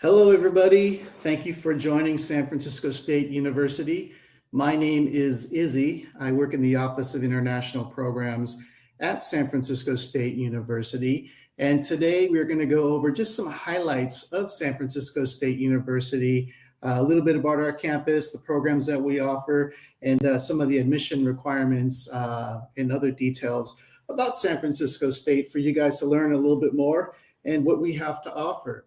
Hello, everybody. Thank you for joining San Francisco State University. My name is Izzy. I work in the Office of International Programs at San Francisco State University. And today we're going to go over just some highlights of San Francisco State University, a little bit about our campus, the programs that we offer, and some of the admission requirements and other details about San Francisco State for you guys to learn a little bit more and what we have to offer.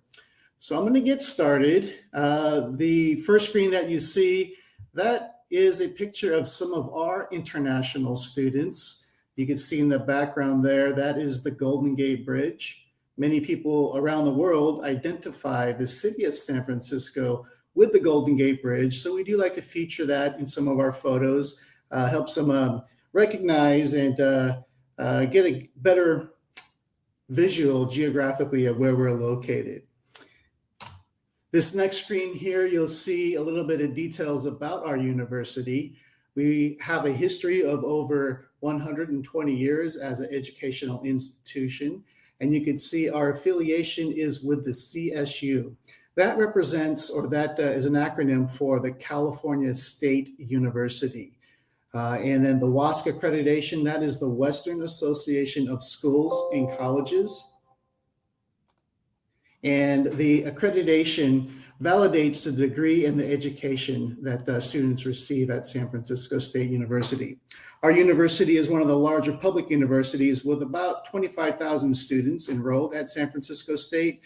So I'm going to get started. The first screen that you see, that is a picture of some of our international students. You can see in the background there, that is the Golden Gate Bridge. Many people around the world identify the city of San Francisco with the Golden Gate Bridge. So we do like to feature that in some of our photos, helps them recognize and get a better visual geographically of where we're located. This next screen here, you'll see a little bit of details about our university. We have a history of over 120 years as an educational institution, and you can see our affiliation is with the CSU. That represents, or that is an acronym for the California State University. And then the WASC accreditation, that is the Western Association of Schools and Colleges. And the accreditation validates the degree and the education that students receive at San Francisco State University. Our university is one of the larger public universities with about 25,000 students enrolled at San Francisco State,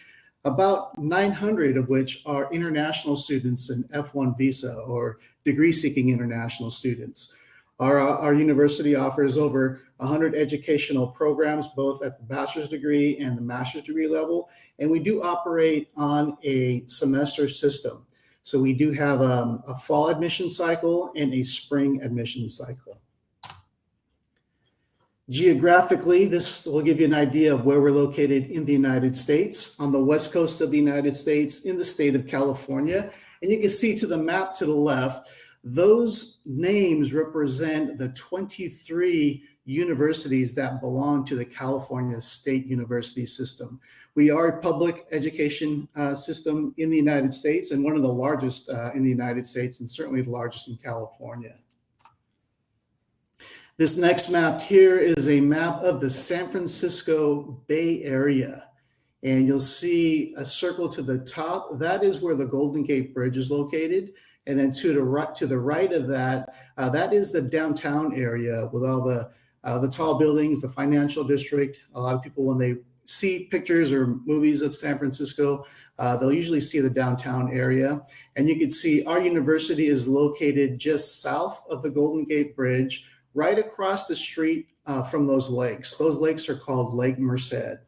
about 900 of which are international students in F1 visa or degree-seeking international students. Our university offers over 100 educational programs, both at the bachelor's degree and the master's degree level. And we do operate on a semester system. So we do have a fall admission cycle and a spring admission cycle. Geographically, this will give you an idea of where we're located in the United States, on the west coast of the United States, in the state of California. And you can see to the map to the left, those names represent the 23 universities that belong to the California State University system. We are a public education system in the United States and one of the largest in the United States and certainly the largest in California. This next map here is a map of the San Francisco Bay Area. And you'll see a circle to the top. That is where the Golden Gate Bridge is located. And then to the right of that, that is the downtown area with all the tall buildings, the financial district. A lot of people, when they see pictures or movies of San Francisco, they'll usually see the downtown area. And you can see our university is located just south of the Golden Gate Bridge, right across the street from those lakes. Those lakes are called Lake Merced.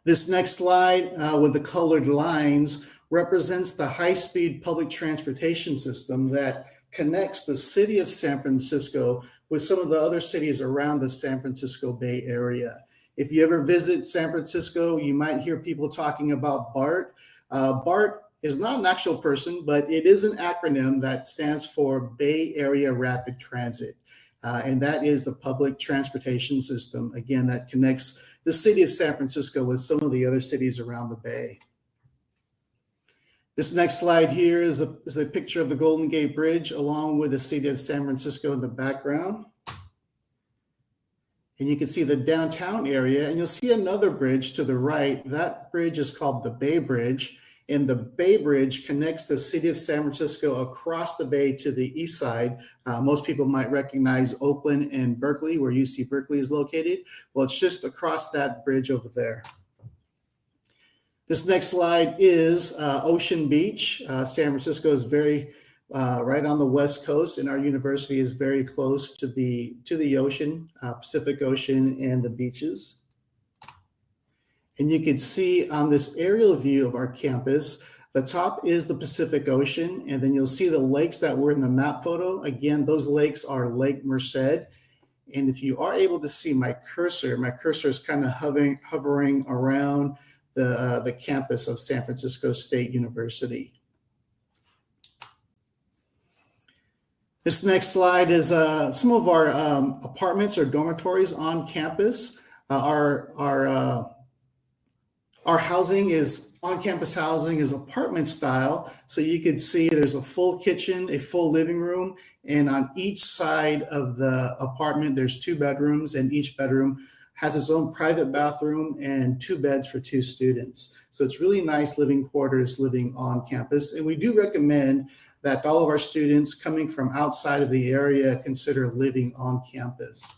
This next slide with the colored lines represents the high-speed public transportation system that connects the city of San Francisco with some of the other cities around the San Francisco Bay Area. If you ever visit San Francisco, you might hear people talking about BART. BART is not an actual person, but it is an acronym that stands for Bay Area Rapid Transit. And that is the public transportation system, again, that connects the city of San Francisco with some of the other cities around the Bay. This next slide here is a picture of the Golden Gate Bridge along with the city of San Francisco in the background. And you can see the downtown area, and you'll see another bridge to the right. That bridge is called the Bay Bridge, and the Bay Bridge connects the city of San Francisco across the bay to the east side. Most people might recognize Oakland and Berkeley, where UC Berkeley is located. Well, it's just across that bridge over there. This next slide is Ocean Beach. San Francisco is very right on the west coast, and our university is very close to the ocean, Pacific Ocean, and the beaches. And you can see on this aerial view of our campus, the top is the Pacific Ocean, and then you'll see the lakes that were in the map photo. Again, those lakes are Lake Merced. And if you are able to see my cursor is kind of hovering around the campus of San Francisco State University. This next slide is some of our apartments or dormitories on campus. Our Our housing is on-campus housing is apartment style. So you can see there's a full kitchen, a full living room, and on each side of the apartment, there's 2 bedrooms, and each bedroom has its own private bathroom and 2 beds for 2 students. So it's really nice living quarters living on campus. And we do recommend that all of our students coming from outside of the area consider living on campus.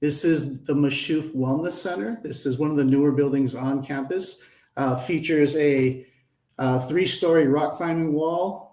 This is the Mashouf Wellness Center. This is one of the newer buildings on campus. Features a 3-story rock climbing wall.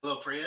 Hello, Priya.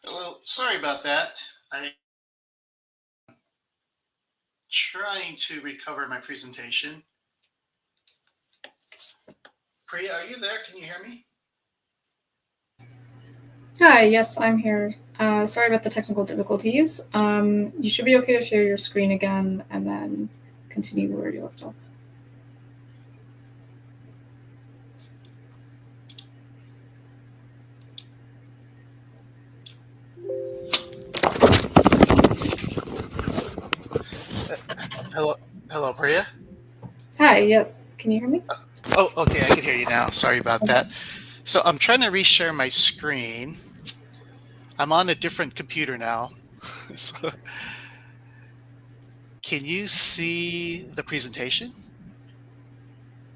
Hello, sorry about that. I'm trying to recover my presentation. Priya, are you there? Can you hear me? Hi, yes, I'm here. Sorry about the technical difficulties. You should be okay to share your screen again and then continue where you left off. Hello, Priya. Hi, yes. Can you hear me? Oh, okay, I can hear you now. Sorry about that. So I'm trying to reshare my screen. I'm on a different computer now. So can you see the presentation?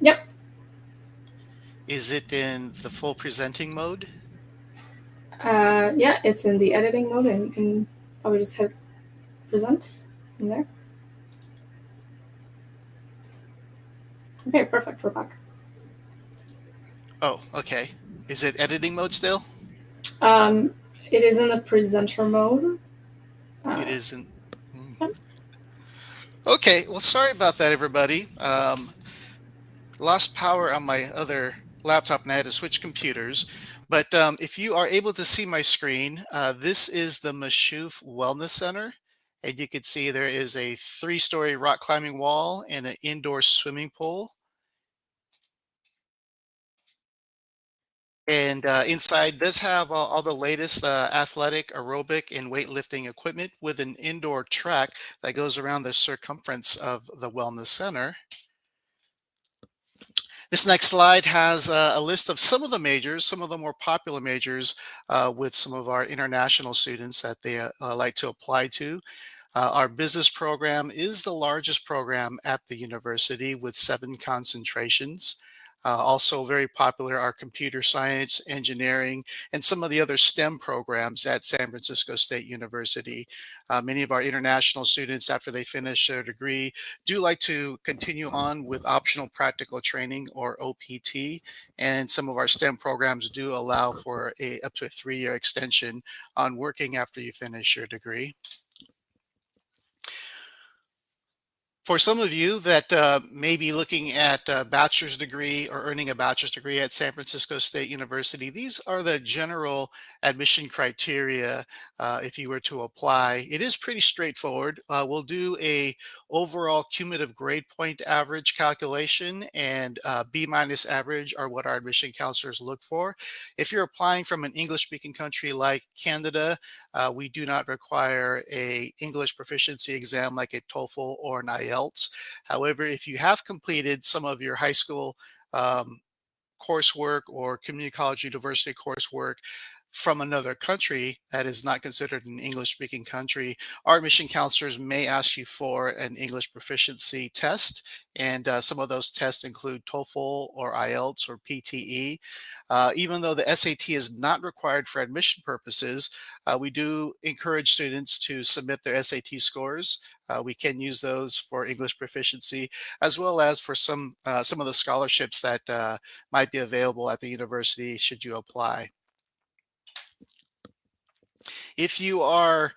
Yep. Is it in the full presenting mode? Yeah, it's in the editing mode, and you can probably just hit present from there. Okay, perfect. We're back. Oh, okay. Is it editing mode still? It is in the presenter mode. It isn't. Yep. Okay, well, sorry about that, everybody. Lost power on my other laptop and I had to switch computers. But if you are able to see my screen, this is the Mashoof Wellness Center. And you can see there is a 3-story rock climbing wall and an indoor swimming pool. And inside does have all the latest athletic, aerobic, and weightlifting equipment with an indoor track that goes around the circumference of the Wellness Center. This next slide has a list of some of the majors, some of the more popular majors with some of our international students that they like to apply to. Our business program is the largest program at the university with 7 concentrations. Also very popular are computer science, engineering, and some of the other STEM programs at San Francisco State University. Many of our international students, after they finish their degree, do like to continue on with optional practical training or OPT, and some of our STEM programs do allow for up to a 3-year extension on working after you finish your degree. For some of you that may be looking at a bachelor's degree or earning a bachelor's degree at San Francisco State University, these are the general admission criteria if you were to apply. It is pretty straightforward. We'll do a overall cumulative grade point average calculation, and B minus average are what our admission counselors look for. If you're applying from an English-speaking country like Canada, we do not require a English proficiency exam like a TOEFL or an IELTS. However, if you have completed some of your high school coursework or community college university coursework from another country that is not considered an English-speaking country, our admission counselors may ask you for an English proficiency test, and some of those tests include TOEFL or IELTS or PTE. Even though the SAT is not required for admission purposes, we do encourage students to submit their SAT scores. We can use those for English proficiency, as well as for some of the scholarships that might be available at the university should you apply. If you are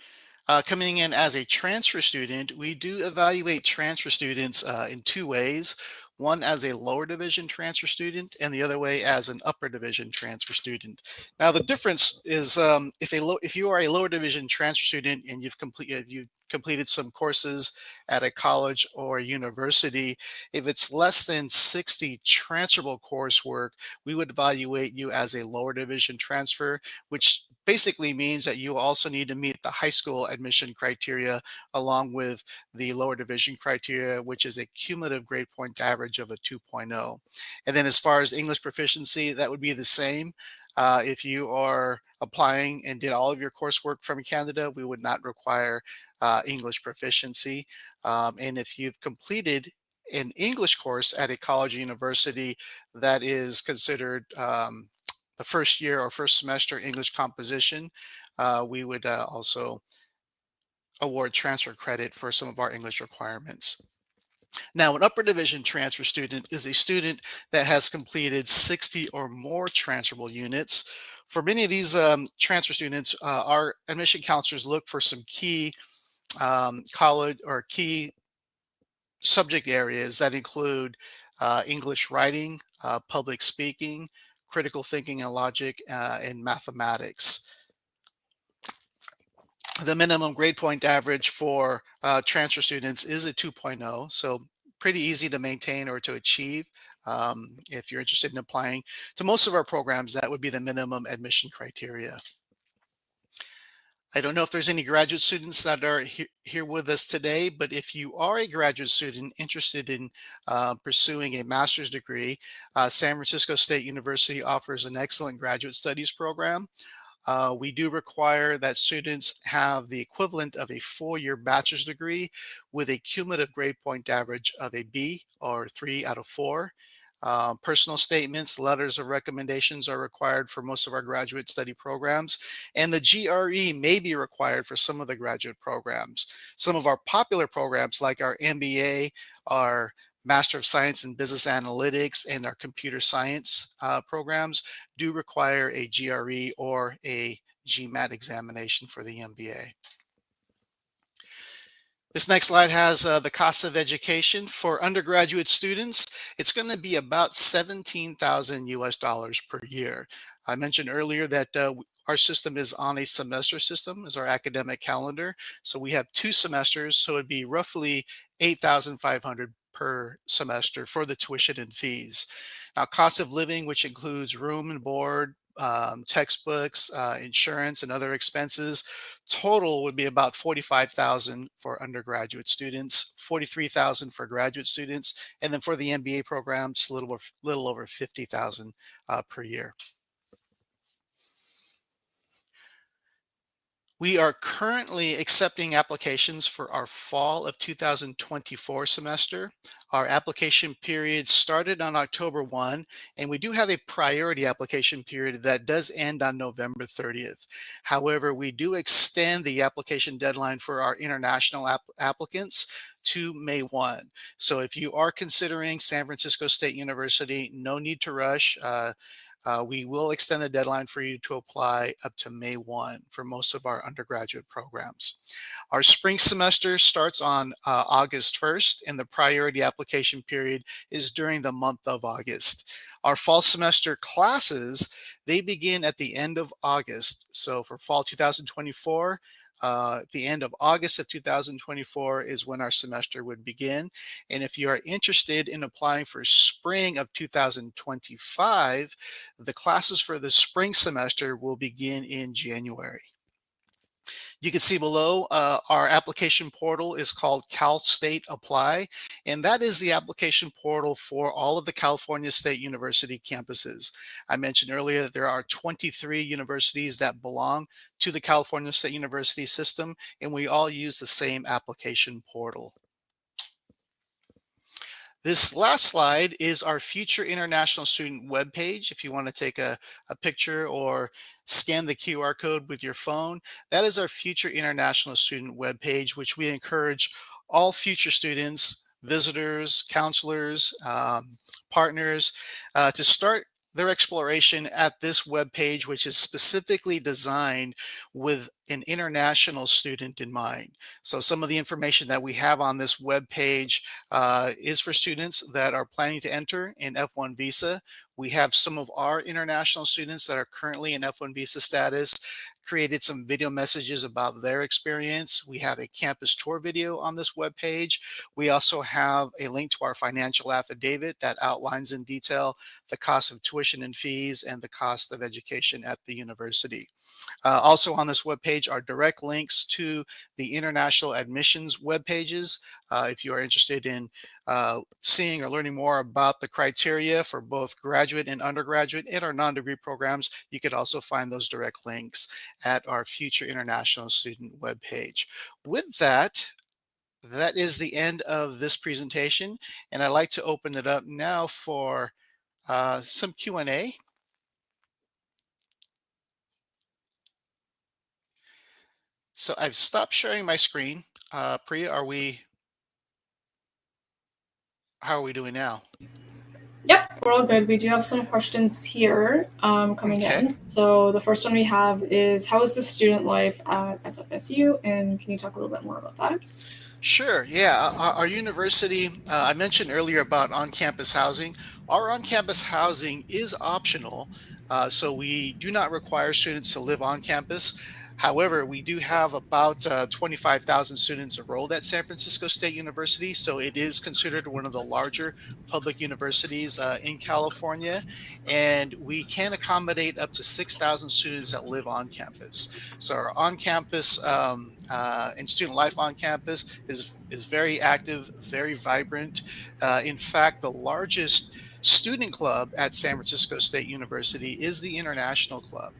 coming in as a transfer student, we do evaluate transfer students in 2 ways. One as a lower division transfer student, and the other way as an upper division transfer student. Now, the difference is if you are a lower division transfer student and you've completed some courses at a college or a university, if it's less than 60 transferable coursework, we would evaluate you as a lower division transfer, which basically means that you also need to meet the high school admission criteria along with the lower division criteria, which is a cumulative grade point average of a 2.0. And then as far as English proficiency, that would be the same. If you are applying and did all of your coursework from Canada, we would not require English proficiency. And if you've completed an English course at a college or university that is considered the first year or first semester English composition, we would also award transfer credit for some of our English requirements. Now, an upper division transfer student is a student that has completed 60 or more transferable units. For many of these transfer students, our admission counselors look for some key college or key subject areas that include English writing, public speaking, critical thinking and logic, and mathematics. The minimum grade point average for transfer students is a 2.0, so pretty easy to maintain or to achieve. If you're interested in applying to most of our programs, that would be the minimum admission criteria. I don't know if there's any graduate students that are here with us today, but if you are a graduate student interested in pursuing a master's degree, San Francisco State University offers an excellent graduate studies program. We do require that students have the equivalent of a 4-year bachelor's degree with a cumulative grade point average of a B or 3 out of 4. Personal statements, letters of recommendations are required for most of our graduate study programs, and the GRE may be required for some of the graduate programs. Some of our popular programs like our MBA, our Master of Science in Business Analytics, and our computer science programs do require a GRE or a GMAT examination for the MBA. This next slide has the cost of education for undergraduate students. It's going to be about $17,000 US per year. I mentioned earlier that our system is on a semester system, is our academic calendar. So we have 2 semesters, so it'd be roughly $8,500 per semester for the tuition and fees. Now, cost of living, which includes room and board, textbooks, insurance, and other expenses, total would be about $45,000 for undergraduate students, $43,000 for graduate students, and then for the MBA program, just a little over $50,000 per year. We are currently accepting applications for our fall of 2024 semester. Our application period started on October 1, and we do have a priority application period that does end on November 30th. However, we do extend the application deadline for our international applicants to May 1. So if you are considering San Francisco State University, no need to rush. We will extend the deadline for you to apply up to May 1 for most of our undergraduate programs. Our spring semester starts on August 1st, and the priority application period is during the month of August. Our fall semester classes, they begin at the end of August. So for fall 2024, at the end of August of 2024 is when our semester would begin. And if you are interested in applying for spring of 2025, the classes for the spring semester will begin in January. You can see below our application portal is called Cal State Apply, and that is the application portal for all of the California State University campuses. I mentioned earlier that there are 23 universities that belong to the California State University system, and we all use the same application portal. This last slide is our Future International Student webpage. If you want to take a picture or scan the QR code with your phone, that is our Future International Student webpage, which we encourage all future students, visitors, counselors, partners to start their exploration at this webpage, which is specifically designed with an international student in mind. So some of the information that we have on this webpage is for students that are planning to enter an F1 visa. We have some of our international students that are currently in F1 visa status created some video messages about their experience. We have a campus tour video on this webpage. We also have a link to our financial affidavit that outlines in detail the cost of tuition and fees and the cost of education at the university. Also on this webpage are direct links to the international admissions web pages. If you are interested in seeing or learning more about the criteria for both graduate and undergraduate and our non-degree programs, you could also find those direct links at our Future International Student webpage. With that, that is the end of this presentation, and I'd like to open it up now for some Q&A. So I've stopped sharing my screen. Priya, how are we doing now? Yep, we're all good. We do have some questions here coming in. So the first one we have is, how is the student life at SFSU? And can you talk a little bit more about that? Sure, yeah. Our university, I mentioned earlier about on-campus housing. Our on-campus housing is optional, so we do not require students to live on campus. However, we do have about 25,000 students enrolled at San Francisco State University, so it is considered one of the larger public universities in California, and we can accommodate up to 6,000 students that live on campus. So our on-campus and student life on campus is very active, very vibrant. In fact, the largest student club at San Francisco State University is the International Club.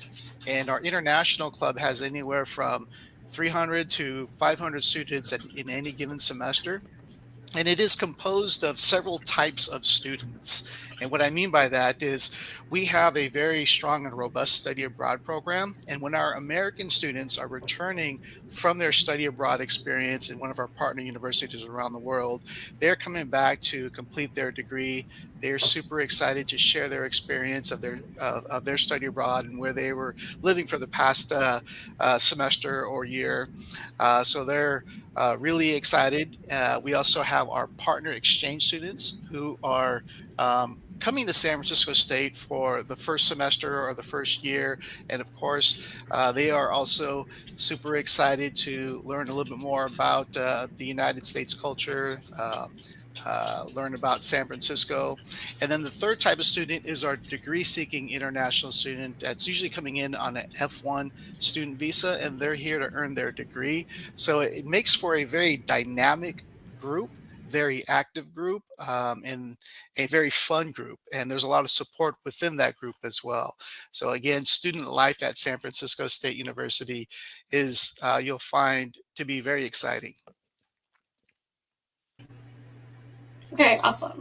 And our International Club has anywhere from 300 to 500 students in any given semester. And it is composed of several types of students. And what I mean by that is we have a very strong and robust study abroad program. And when our American students are returning from their study abroad experience in one of our partner universities around the world, they're coming back to complete their degree. They're super excited to share their experience of their study abroad and where they were living for the past semester or year. So they're really excited. We also have our partner exchange students who are coming to San Francisco State for the first semester or the first year. And of course, they are also super excited to learn a little bit more about the United States culture, learn about San Francisco. And then the third type of student is our degree seeking international student that's usually coming in on an F1 student visa, and they're here to earn their degree. So it makes for a very dynamic group, very active group, and a very fun group. And there's a lot of support within that group as well. So again, student life at San Francisco State University is, you'll find to be very exciting. Okay, awesome.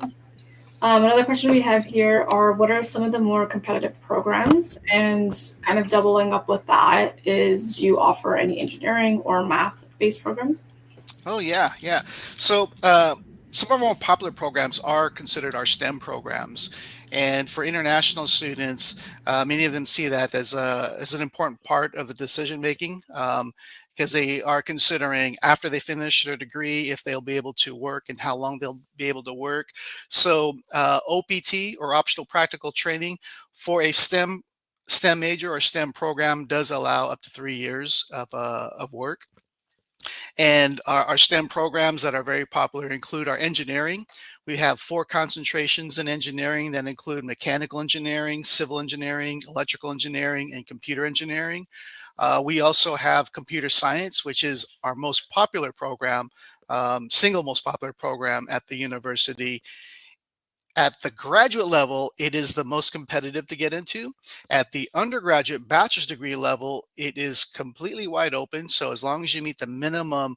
Another question we have here are what are some of the more competitive programs? And kind of doubling up with that is, do you offer any engineering or math-based programs? Oh yeah, yeah. So some of our more popular programs are considered our STEM programs, and for international students, many of them see that as an important part of the decision making. Because they are considering after they finish their degree if they'll be able to work and how long they'll be able to work. So OPT, or optional practical training, for a STEM major or STEM program does allow up to 3 years of work. And our STEM programs that are very popular include our engineering. We have 4 concentrations in engineering that include mechanical engineering, civil engineering, electrical engineering, and computer engineering. We also have computer science, which is our most popular program, single most popular program at the university. At the graduate level, it is the most competitive to get into. At the undergraduate bachelor's degree level, it is completely wide open. So as long as you meet the minimum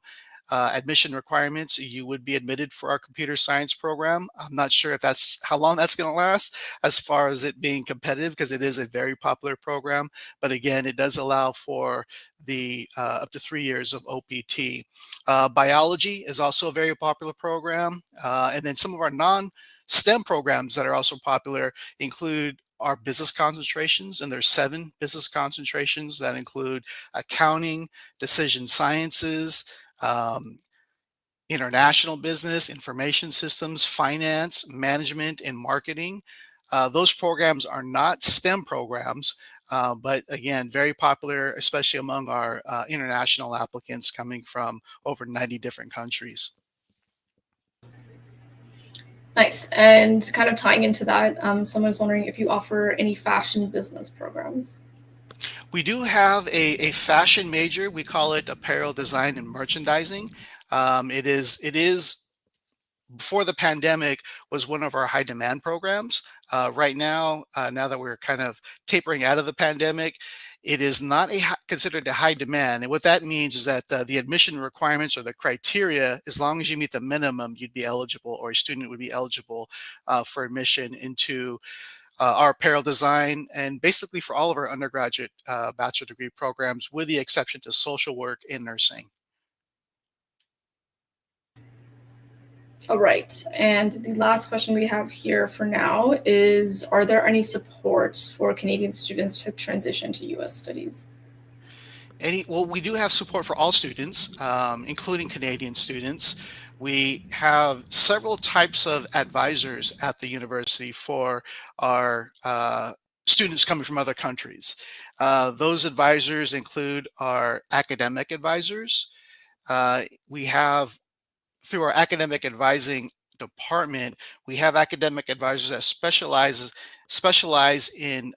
admission requirements, you would be admitted for our computer science program. I'm not sure if that's how long that's going to last as far as it being competitive, because it is a very popular program. But again, it does allow for the up to 3 years of OPT. Biology is also a very popular program. And then some of our non-STEM programs that are also popular include our business concentrations, and there's 7 business concentrations that include accounting, decision sciences, international business, information systems, finance, management, and marketing. Those programs are not STEM programs, but again, very popular, especially among our international applicants coming from over 90 different countries. Nice. And kind of tying into that, someone's wondering if you offer any fashion business programs. We do have a fashion major. We call it apparel design and merchandising. It is before the pandemic was one of our high demand programs. Right now, now that we're kind of tapering out of the pandemic, it is not considered a high demand. And what that means is that the admission requirements or the criteria, as long as you meet the minimum, you'd be eligible, or a student would be eligible for admission into our apparel design, and basically for all of our undergraduate bachelor degree programs, with the exception to social work and nursing. All right. And the last question we have here for now is, are there any supports for Canadian students to transition to US studies? Well, we do have support for all students, including Canadian students. We have several types of advisors at the university for our students coming from other countries. Those advisors include our academic advisors. We have, through our academic advising department, we have academic advisors that specialize in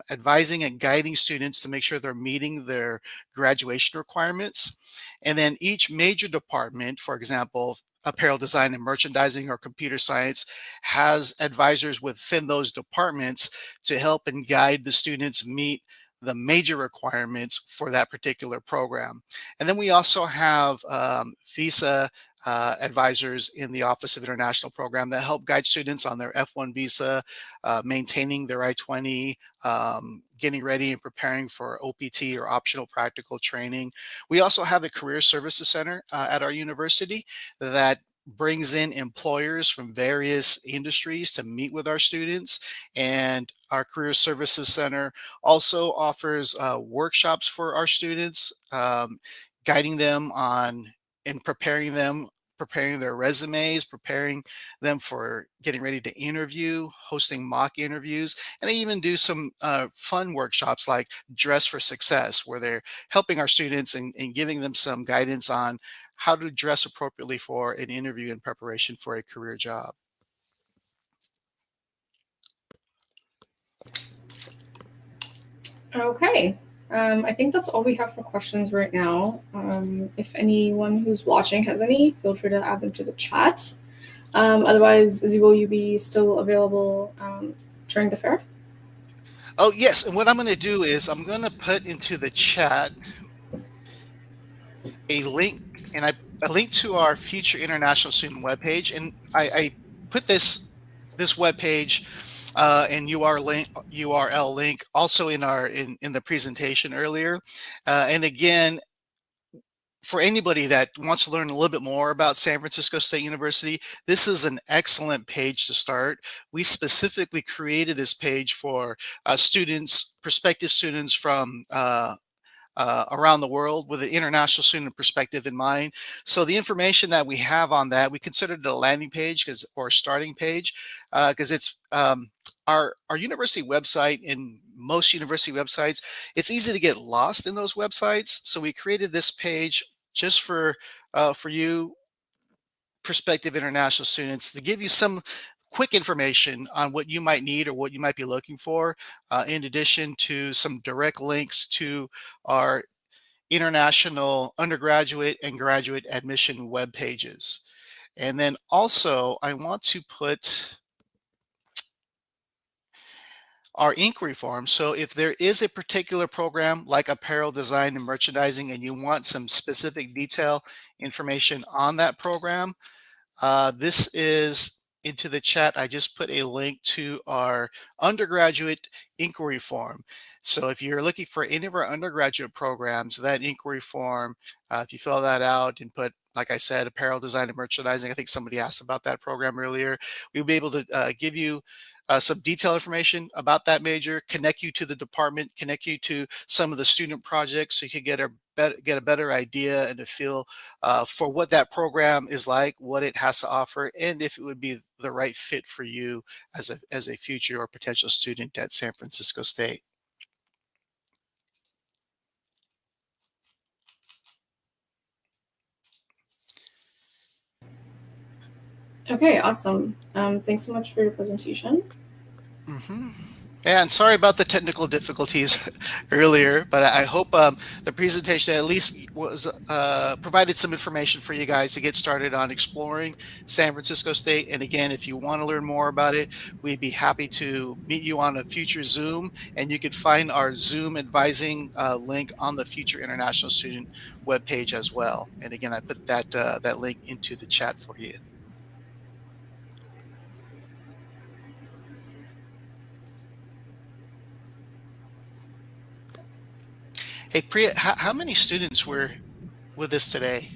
advising and guiding students to make sure they're meeting their graduation requirements. And then each major department, for example, apparel design and merchandising or computer science, has advisors within those departments to help and guide the students meet the major requirements for that particular program. And then we also have visa advisors in the Office of International Program that help guide students on their F1 visa, maintaining their I-20, getting ready and preparing for OPT or optional practical training. We also have the Career Services Center at our university that brings in employers from various industries to meet with our students. And our Career Services Center also offers workshops for our students, guiding them on and preparing their resumes, preparing them for getting ready to interview, hosting mock interviews, and they even do some fun workshops like Dress for Success, where they're helping our students and giving them some guidance on how to dress appropriately for an interview in preparation for a career job. Okay. I think that's all we have for questions right now. If anyone who's watching has any, feel free to add them to the chat. Otherwise, Izzy, will you be still available during the fair? Oh, yes. And what I'm going to do is I'm going to put into the chat a link, and a link to our future international student webpage. And I put this webpage and URL link also in the presentation earlier. And again, for anybody that wants to learn a little bit more about San Francisco State University, this is an excellent page to start. We specifically created this page for prospective students from around the world with an international student perspective in mind. So the information that we have on that, we considered it a landing page or a starting page because it's our university website. In most university websites, it's easy to get lost in those websites. So we created this page just for you prospective international students to give you some quick information on what you might need or what you might be looking for, in addition to some direct links to our international undergraduate and graduate admission web pages. And then also I want to put our inquiry form. So if there is a particular program like apparel design and merchandising and you want some specific detail information on that program, this is into the chat. I just put a link to our undergraduate inquiry form. So if you're looking for any of our undergraduate programs, that inquiry form, if you fill that out and put, like I said, apparel design and merchandising, I think somebody asked about that program earlier, we'll be able to give you some detailed information about that major, connect you to the department, connect you to some of the student projects so you can get a better idea and a feel for what that program is like, what it has to offer, and if it would be the right fit for you as a future or potential student at San Francisco State. Okay, awesome. Thanks so much for your presentation. Yeah, and sorry about the technical difficulties earlier, but I hope the presentation at least was provided some information for you guys to get started on exploring San Francisco State. And again, if you want to learn more about it, we'd be happy to meet you on a future Zoom. And you can find our Zoom advising link on the Future International Student webpage as well. And again, I put that link into the chat for you. Hey, Priya, how many students were with us today?